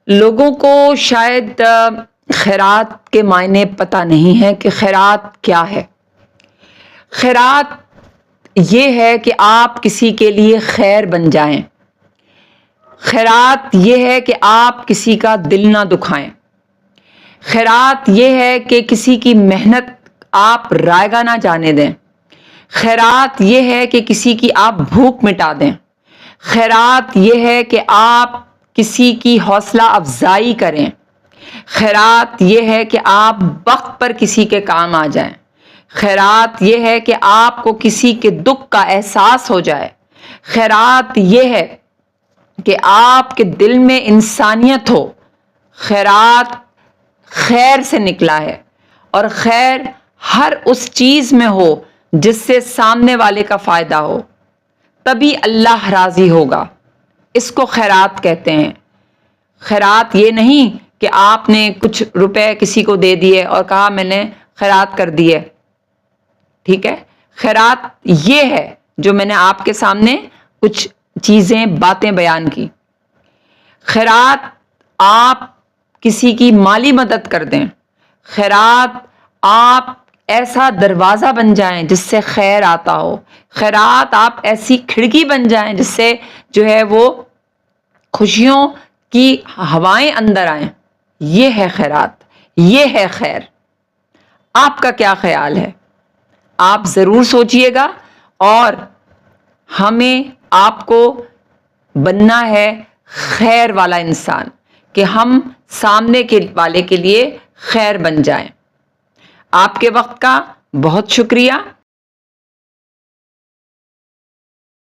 لوگوں کو شاید خیرات کے معنی پتہ نہیں ہے کہ خیرات کیا ہے۔ خیرات یہ ہے کہ آپ کسی کے لیے خیر بن جائیں۔ خیرات یہ ہے کہ آپ کسی کا دل نہ دکھائیں۔ خیرات یہ ہے کہ کسی کی محنت آپ رائگاں نہ جانے دیں۔ خیرات یہ ہے کہ کسی کی آپ بھوک مٹا دیں۔ خیرات یہ ہے کہ آپ کسی کی حوصلہ افزائی کریں۔ خیرات یہ ہے کہ آپ وقت پر کسی کے کام آ جائیں۔ خیرات یہ ہے کہ آپ کو کسی کے دکھ کا احساس ہو جائے۔ خیرات یہ ہے کہ آپ کے دل میں انسانیت ہو۔ خیرات خیر سے نکلا ہے، اور خیر ہر اس چیز میں ہو جس سے سامنے والے کا فائدہ ہو، تبھی اللہ راضی ہوگا۔ اس کو خیرات کہتے ہیں۔ خیرات یہ نہیں کہ آپ نے کچھ روپے کسی کو دے دیے اور کہا میں نے خیرات کر دیے، ٹھیک ہے۔ خیرات یہ ہے جو میں نے آپ کے سامنے کچھ چیزیں باتیں بیان کی۔ خیرات آپ کسی کی مالی مدد کر دیں۔ خیرات آپ ایسا دروازہ بن جائیں جس سے خیر آتا ہو۔ خیرات آپ ایسی کھڑکی بن جائیں جس سے جو ہے وہ خوشیوں کی ہوائیں اندر آئیں۔ یہ ہے خیرات، یہ ہے خیر۔ آپ کا کیا خیال ہے؟ آپ ضرور سوچئے گا، اور ہمیں آپ کو بننا ہے خیر والا انسان، کہ ہم سامنے کے والے کے لیے خیر بن جائیں۔ آپ کے وقت کا بہت شکریہ۔